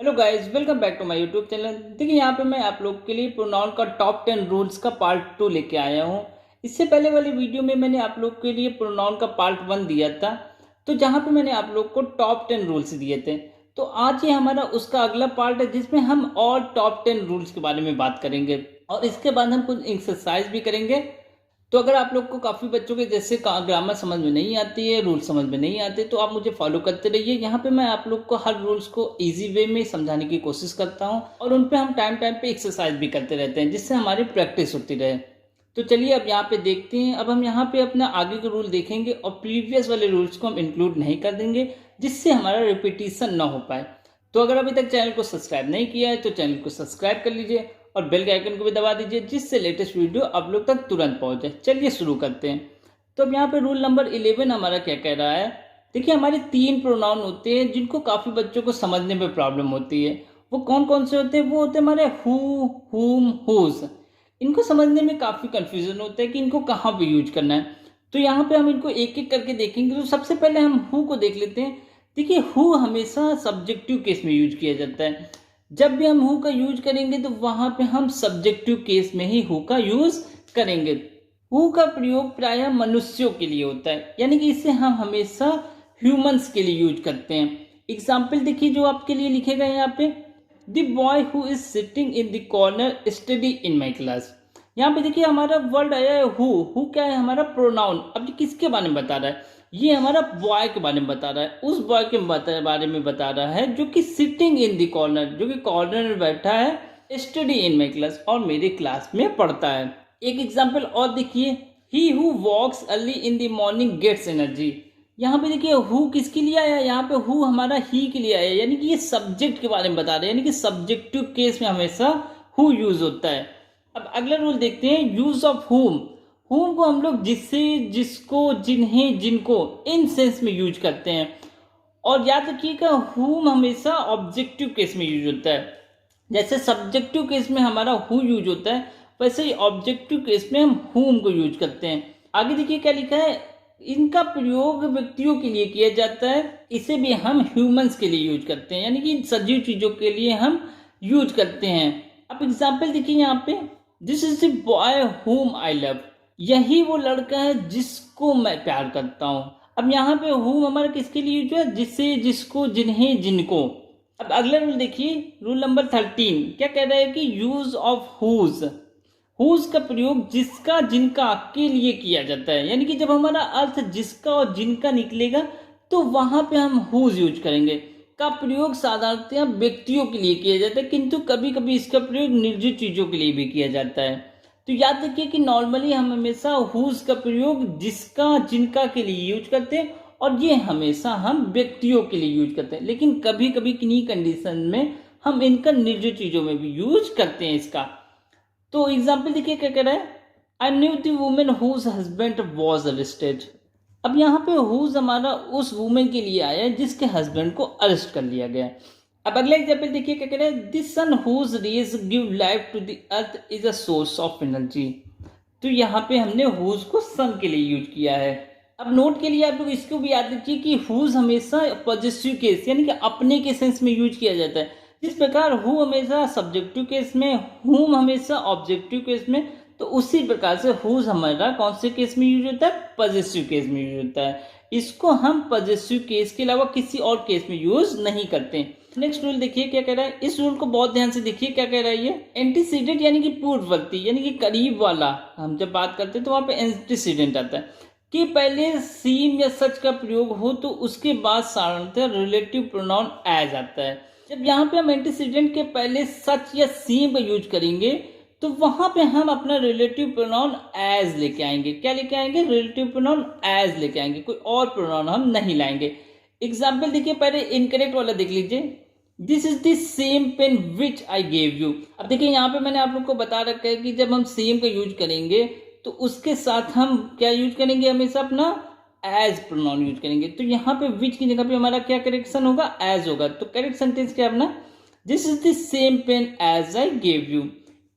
Hello guys, welcome back to my YouTube channel. देखिए यहाँ पे मैं आप लोग के लिए प्रोनाउन का टॉप 10 रूल्स का पार्ट 2 लेके आया हूँ। इससे पहले वाली वीडियो में मैंने आप लोग के लिए प्रोनाउन का पार्ट 1 दिया था, तो जहाँ पे मैंने आप लोग को टॉप 10 रूल्स दिए थे। तो आज ये हमारा उसका अगला पार्ट है जिसमें हम और टॉप 10 रूल्स के बारे में बात करेंगे और इसके बाद हम कुछ एक्सरसाइज भी करेंगे। तो अगर आप लोग को काफ़ी बच्चों के जैसे ग्रामर समझ में नहीं आती है, रूल समझ में नहीं आते, तो आप मुझे फॉलो करते रहिए। यहाँ पे मैं आप लोग को हर रूल्स को इजी वे में समझाने की कोशिश करता हूँ और उन पे हम टाइम टाइम पे एक्सरसाइज भी करते रहते हैं जिससे हमारी प्रैक्टिस होती रहे। तो चलिए अब यहाँ पे देखते हैं। अब हम यहाँ पे अपना आगे के रूल देखेंगे और प्रीवियस वाले रूल्स को हम इंक्लूड नहीं कर देंगे जिससे हमारा रिपीटिशन ना हो पाए। तो अगर अभी तक चैनल को सब्सक्राइब नहीं किया है तो चैनल को सब्सक्राइब कर लीजिए और बेल के आइकन को भी दबा दीजिए जिससे लेटेस्ट वीडियो आप लोग तक तुरंत पहुंचे। चलिए शुरू करते हैं। तो अब यहाँ पे रूल नंबर 11 हमारा क्या कह रहा है। देखिए हमारे 3 प्रोनाउन होते हैं जिनको काफ़ी बच्चों को समझने में प्रॉब्लम होती है। वो कौन कौन से होते हैं? वो होते हैं हमारे हु, हुम, हुज। इनको समझने में काफ़ी कंफ्यूजन होता है कि इनको कहाँ पे यूज करना है। तो यहाँ पे हम इनको एक एक करके देखेंगे। तो सबसे पहले हम हु को देख लेते हैं। देखिए हु हमेशा सब्जेक्टिव केस में यूज किया जाता है। जब भी हम हु का यूज करेंगे तो वहां पे हम सब्जेक्टिव केस में ही हु का यूज करेंगे। हु का प्रयोग प्रायः मनुष्यों के लिए होता है, यानी कि इसे हम हमेशा ह्यूमंस के लिए यूज करते हैं। एग्जाम्पल देखिए जो आपके लिए लिखेगा यहाँ पे, the boy who is sitting in the corner study in my class. यहाँ पे देखिए हमारा वर्ड आया है हु क्या है? हमारा प्रोनाउन। अब ये किसके बारे में बता रहा है? ये हमारा बॉय के बारे में बता रहा है, उस बॉय के बारे में बता रहा है जो कि सिटिंग इन द कॉर्नर, जो कि कॉर्नर में बैठा है, स्टडी इन माई क्लास, और मेरे क्लास में पढ़ता है। एक एग्जाम्पल और देखिए, he who walks early in the morning gets energy. यहाँ पे देखिए हु किसके लिए आया? यहाँ पे हु हमारा ही के लिए आया, यानी कि ये सब्जेक्ट के बारे में बता रहे हैं, यानी कि सब्जेक्टिव केस में हमेशा हु यूज होता है। अब अगला रूल देखते हैं, यूज ऑफ हुम। हुम को हम लोग जिससे, जिसको, जिन्हें, जिनको, इन सेंस में यूज करते हैं। और याद रखिएगा हुम हमेशा ऑब्जेक्टिव केस में यूज होता है। जैसे सब्जेक्टिव केस में हमारा हु यूज होता है, वैसे ही ऑब्जेक्टिव केस में हम हुम को यूज करते हैं। आगे देखिए क्या लिखा है, इनका प्रयोग व्यक्तियों के लिए किया जाता है, इसे भी हम ह्यूमंस के लिए यूज करते हैं, यानी कि सजीव चीजों के लिए हम यूज करते हैं। अब एग्जाम्पल देखिए यहाँ पे, दिस इज द बॉय हुम आई लव। यही वो लड़का है जिसको मैं प्यार करता हूं। अब यहाँ पे हुम हमारा किसके लिए यूज है? जिससे, जिसको, जिन्हें, जिनको। अब अगला रूल देखिए, रूल नंबर 13 क्या कह रहा है कि यूज ऑफ हुज। हुज का प्रयोग जिसका, जिनका के लिए किया जाता है, यानी कि जब हमारा अर्थ जिसका और जिनका निकलेगा तो वहां पे हम हुज यूज करेंगे। का प्रयोग साधारणतः व्यक्तियों के लिए किया जाता है, किंतु कभी कभी इसका प्रयोग निर्जीव चीजों के लिए भी किया जाता है। तो याद रखिए कि नॉर्मली हम हमेशा हुज का प्रयोग जिसका, जिनका के लिए यूज करते हैं और ये हमेशा हम व्यक्तियों के लिए यूज करते हैं, लेकिन कभी कभी किन्हीं कंडीशन में हम इनका निर्जीव चीजों में भी यूज करते हैं इसका। तो एग्जाम्पल देखिए क्या कह रहा है, I knew the women whose husband was arrested. अब यहाँ पे हुज हमारा उस वुमेन के लिए आया है जिसके हस्बैंड को अरेस्ट कर लिया गया। अब अगला एग्जाम्पल देखिए क्या कह रहा है, this sun whose rays give life to the earth is a source of energy. तो यहाँ पे हमने हुज को सन के लिए यूज किया है। अब नोट के लिए आप लोग इसको भी याद रखिए कि हुज हमेशा पॉजिटिव केस, यानी कि अपने के सेंस में यूज किया जाता है। जिस प्रकार हु हमेशा सब्जेक्टिव केस में, हुम हमेशा ऑब्जेक्टिव केस में, तो उसी प्रकार से हुज हमारा कौन से केस में यूज होता है? पॉजिटिव केस में यूज होता है। इसको हम पॉजिटिव केस के अलावा किसी और केस में यूज नहीं करते। नेक्स्ट रूल देखिए क्या कह रहा है, इस रूल को बहुत ध्यान से देखिए क्या कह रहा है ये, एंटीसीडेंट यानी कि पूर्ववर्ती, यानी कि करीब वाला। हम जब बात करते हैं तो वहां पे एंटीसीडेंट आता है कि पहले सीम या सच का प्रयोग हो तो उसके बाद साधारणतः रिलेटिव प्रोनाउन एज आता है। जब यहाँ पे हम एंटीसीडेंट के पहले सच या सीम का यूज करेंगे तो वहां पे हम अपना रिलेटिव प्रोनाउन एज लेके आएंगे। क्या लेके आएंगे? रिलेटिव प्रोनाउन एज लेके आएंगे, कोई और प्रोनाउन हम नहीं लाएंगे। एग्जाम्पल देखिए, पहले इनकरेक्ट वाला देख लीजिए, this is the same pen which I gave you. अब देखिए यहाँ पे मैंने आप लोग को बता रखा है कि जब हम सेम का यूज करेंगे तो उसके साथ हम क्या यूज करेंगे? हमेशा अपना एज प्रोनाउन यूज करेंगे। तो यहाँ पे विच की जगह पे हमारा क्या करेक्शन होगा? एज होगा। तो करेक्ट सेंटेंस क्या अपना, this is the same pen as I gave you.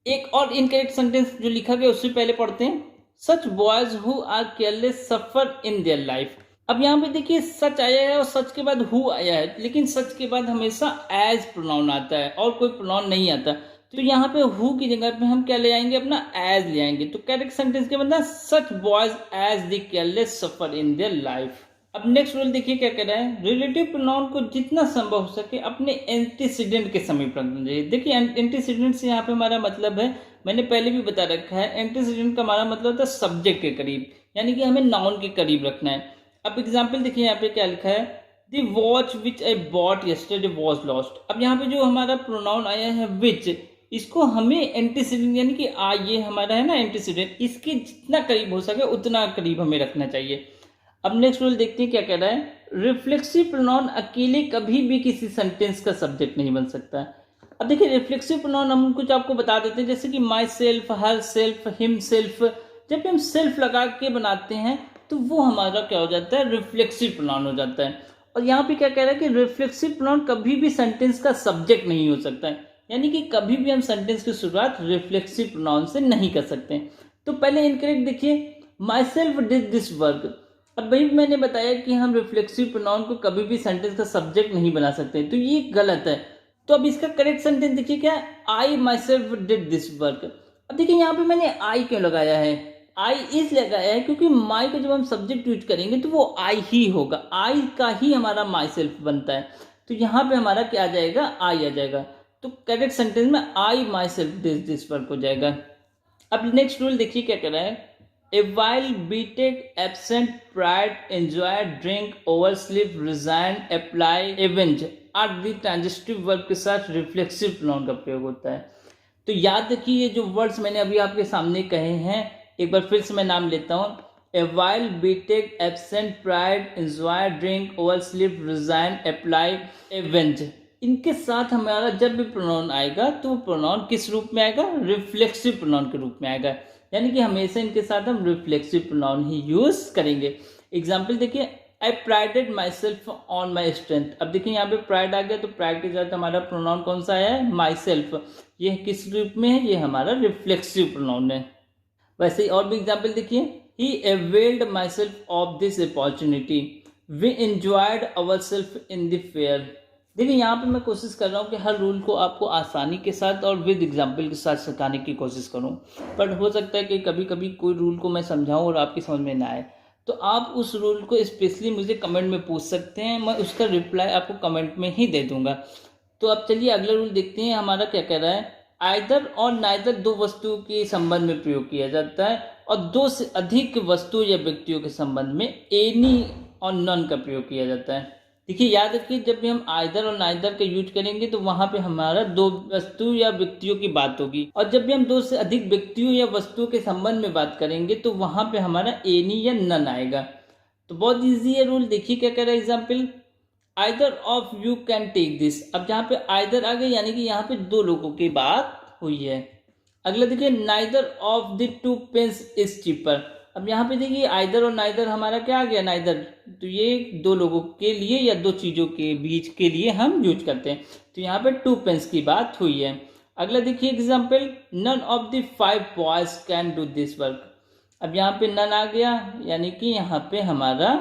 एक और इनकरेक्ट सेंटेंस जो लिखा गया उससे पहले पढ़ते हैं, such boys who are careless suffer in their life. अब यहाँ पे देखिए सच आया है और सच के बाद हु आया है, लेकिन सच के बाद हमेशा एज प्रोनाउन आता है और कोई प्रोनाउन नहीं आता। तो यहाँ पे हु की जगह पे हम क्या ले आएंगे, अपना एज ले आएंगे। तो करेक्ट सेंटेंस के मतलब such boys as the careless suffer in their life. अब नेक्स्ट रूल देखिए क्या कह रहा है, रिलेटिव प्रोनाउन को जितना संभव हो सके अपने एंटीसीडेंट के समीप रखना चाहिए। देखिए एंटीसीडेंट से यहाँ पे हमारा मतलब है, मैंने पहले भी बता रखा है, एंटीसीडेंट का हमारा मतलब होता है सब्जेक्ट के करीब, यानी कि हमें नाउन के करीब रखना है। अब एग्जाम्पल देखिए यहाँ पे क्या लिखा है, the watch which I bought yesterday was lost. अब यहाँ पे जो हमारा प्रोनाउन आया है विच, इसको हमें एंटीसीडेंट यानी कि ये हमारा है ना एंटीसीडेंट, इसके जितना करीब हो सके उतना करीब हमें रखना चाहिए। अब नेक्स्ट रूल देखते हैं क्या कह रहा है, रिफ्लेक्सिव प्रोनाउन अकेले कभी भी किसी सेंटेंस का सब्जेक्ट नहीं बन सकता। अब देखिए रिफ्लेक्सिव प्रोनाउन हम कुछ आपको बता देते हैं, जैसे कि my self, her self, him self. जब हम सेल्फ लगा के बनाते हैं तो वो हमारा क्या हो जाता है, रिफ्लेक्सिव प्रोनाउन हो जाता है। और यहाँ पे क्या कह रहा है कि रिफ्लेक्सिव प्रोनाउन कभी भी सेंटेंस का सब्जेक्ट नहीं हो सकता है, यानी कि कभी भी हम सेंटेंस की शुरुआत रिफ्लेक्सिव प्रोनाउन से नहीं कर सकते। तो पहले इनकरेक्ट देखिए, my self did this work. अब भाई मैंने बताया कि हम रिफ्लेक्सिव प्रोनाउन को कभी भी सेंटेंस का सब्जेक्ट नहीं बना सकते, तो ये गलत है। तो अब इसका करेक्ट सेंटेंस देखिए क्या है, I myself did this work. अब देखिए यहाँ पे मैंने आई क्यों लगाया है, आई इस लगाया है क्योंकि माई का जब हम सब्जेक्ट यूज करेंगे तो वो आई ही होगा, आई का ही हमारा माई सेल्फ बनता है। तो यहाँ पे हमारा क्या आ जाएगा, आई आ जाएगा। तो करेक्ट सेंटेंस में I myself did this work हो जाएगा। अब नेक्स्ट रूल देखिए क्या कर रहा है, A while beaten, absent, pride, enjoy, drink, oversleep, resign, apply, avenge आदि ट्रांजिटिव वर्ब के साथ रिफ्लेक्सिव प्रोनाउन का प्रयोग होता है। तो याद रखिए ये जो वर्ड्स मैंने अभी आपके सामने कहे हैं, एक बार फिर से मैं नाम लेता हूँ, A while beaten, absent, pride, enjoy, drink, oversleep, resign, apply, avenge। इनके साथ हमारा जब भी प्रोनाउन आएगा तो प्रोनाउन किस रूप में आएगा, रिफ्लेक्सिव प्रोनाउन के रूप में आएगा, यानी कि हमेशा इनके साथ हम रिफ्लेक्सिव प्रोनाउन ही यूज करेंगे। एग्जाम्पल देखिए, I prided myself on my strength. अब देखिए यहाँ पे प्राइड आ गया, तो प्राइड के साथ हमारा प्रोनाउन कौन सा है, माई सेल्फ। ये किस रूप में है, ये हमारा रिफ्लेक्सिव प्रोनाउन है। वैसे ही और भी एग्जाम्पल देखिए, he availed myself of this opportunity, we enjoyed ourself in the fair. देखिए यहाँ पे मैं कोशिश कर रहा हूँ कि हर रूल को आपको आसानी के साथ और विद एग्जाम्पल के साथ सिखाने की कोशिश करूँ, बट हो सकता है कि कभी कभी कोई रूल को मैं समझाऊँ और आपकी समझ में ना आए, तो आप उस रूल को स्पेशली मुझे कमेंट में पूछ सकते हैं, मैं उसका रिप्लाई आपको कमेंट में ही दे दूंगा। तो अब चलिए अगला रूल देखते हैं, हमारा क्या कह रहा है, आइदर और नाइदर दो वस्तुओं के संबंध में प्रयोग किया जाता है, और दो से अधिक वस्तुओं या व्यक्तियों के संबंध में एनी और नन का प्रयोग किया जाता है। देखिए याद रखिए, जब भी हम आइदर और नाइदर का यूज करेंगे तो वहां पे हमारा दो वस्तु या व्यक्तियों की बात होगी, और जब भी हम दो से अधिक व्यक्तियों या वस्तुओं के संबंध में बात करेंगे तो वहां पे हमारा एनी या नन आएगा। तो बहुत इजी है रूल, देखिए क्या कह रहा है example, either of you can take this. अब जहाँ पे आइदर आ गए यानी कि यहाँ पे दो लोगों की बात हुई है। अगला देखिए, neither of the two pens is cheaper. अब यहाँ पे देखिए आइदर और नाइदर हमारा क्या आ गया, नाइदर, तो ये दो लोगों के लिए या दो चीज़ों के बीच के लिए हम यूज करते हैं, तो यहाँ पे 2 पेन्स की बात हुई है। अगला देखिए example, none of the 5 boys can do this work. अब यहाँ पे नन आ गया यानी कि यहाँ पे हमारा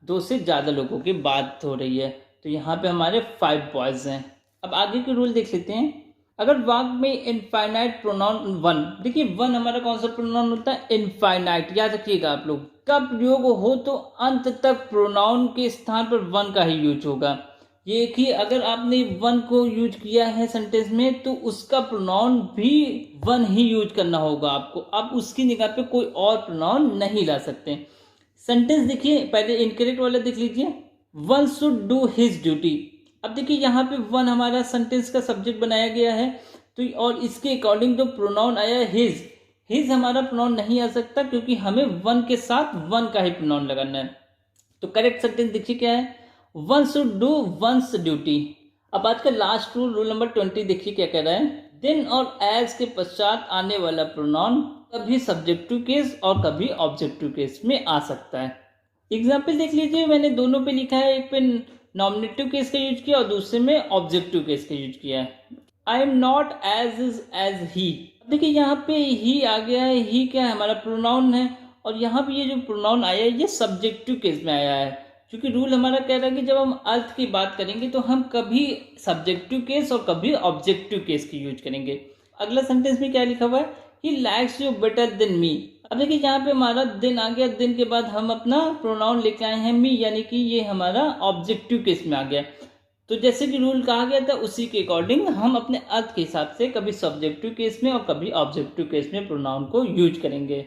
2 से ज़्यादा लोगों की बात हो रही है, तो यहाँ पे हमारे 5 बॉयज हैं। अब आगे के रूल देख लेते हैं। अगर वाक्य में इनफाइनाइट प्रोनाउन वन, देखिए वन हमारा कौन सा प्रोनाउन होता है, इनफाइनाइट, याद रखिएगा आप लोग, का प्रयोग हो तो अंत तक प्रोनाउन के स्थान पर वन का ही यूज होगा। ये कि अगर आपने वन को यूज किया है सेंटेंस में तो उसका प्रोनाउन भी वन ही यूज करना होगा आपको, आप उसकी जगह पे कोई और प्रोनाउन नहीं ला सकते। सेंटेंस देखिए, पहले इनकरेक्ट वाला देख लीजिए, one should do his duty. अब देखिए यहाँ पे वन हमारा सेंटेंस का सब्जेक्ट बनाया गया है, तो और इसके अकॉर्डिंग जो प्रोनाउन आया है हिज, हिज हमारा प्रोनाउन नहीं आ सकता क्योंकि हमें वन के साथ वन का ही प्रोनाउन लगाना है। तो करेक्ट सेंटेंस देखिए क्या है, one should do once duty. अब आज का लास्ट रूल, रूल नंबर 20 देखिए क्या कह रहा है, देन और एज के पश्चात आने वाला प्रोनाउन कभी सब्जेक्टिव केस और कभी ऑब्जेक्टिव केस में आ सकता है। एग्जाम्पल देख लीजिए, मैंने दोनों पे लिखा है, एक पे नॉमिनेटिव केस का यूज किया और दूसरे में ऑब्जेक्टिव केस का यूज किया है। I am not as is as he. देखिए यहाँ पे ही आ गया है, ही क्या है हमारा प्रोनाउन है, और यहाँ पे ये जो प्रोनाउन आया है ये सब्जेक्टिव केस में आया है। क्योंकि रूल हमारा कह रहा है कि जब हम अर्थ की बात करेंगे तो हम कभी सब्जेक्टिव केस और कभी ऑब्जेक्टिव केस की यूज करेंगे। अगला सेंटेंस में क्या लिखा हुआ है, he likes you better than me. अब देखिए यहाँ पे हमारा दिन आ गया, दिन के बाद हम अपना प्रोनाउन लेके आए हैं मी, यानी कि ये हमारा ऑब्जेक्टिव केस में आ गया। तो जैसे कि रूल कहा गया था उसी के अकॉर्डिंग हम अपने अर्थ के हिसाब से कभी सब्जेक्टिव केस में और कभी ऑब्जेक्टिव केस में प्रोनाउन को यूज करेंगे।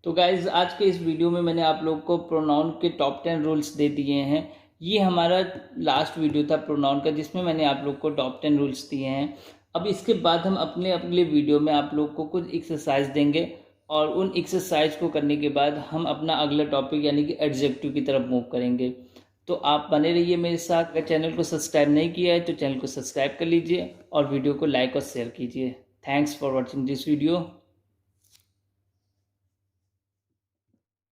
तो गाइज आज के इस वीडियो में मैंने आप लोग को प्रोनाउन के टॉप 10 रूल्स दे दिए हैं। ये हमारा लास्ट वीडियो था प्रोनाउन का, जिसमें मैंने आप लोग को टॉप 10 रूल्स दिए हैं। अब इसके बाद हम अपने अगले वीडियो में आप लोग को कुछ एक्सरसाइज देंगे और उन एक्सरसाइज को करने के बाद हम अपना अगला टॉपिक यानी कि एडजेक्टिव की तरफ मूव करेंगे। तो आप बने रहिए मेरे साथ। अगर चैनल को सब्सक्राइब नहीं किया है तो चैनल को सब्सक्राइब कर लीजिए और वीडियो को लाइक और शेयर कीजिए। Thanks for watching this video.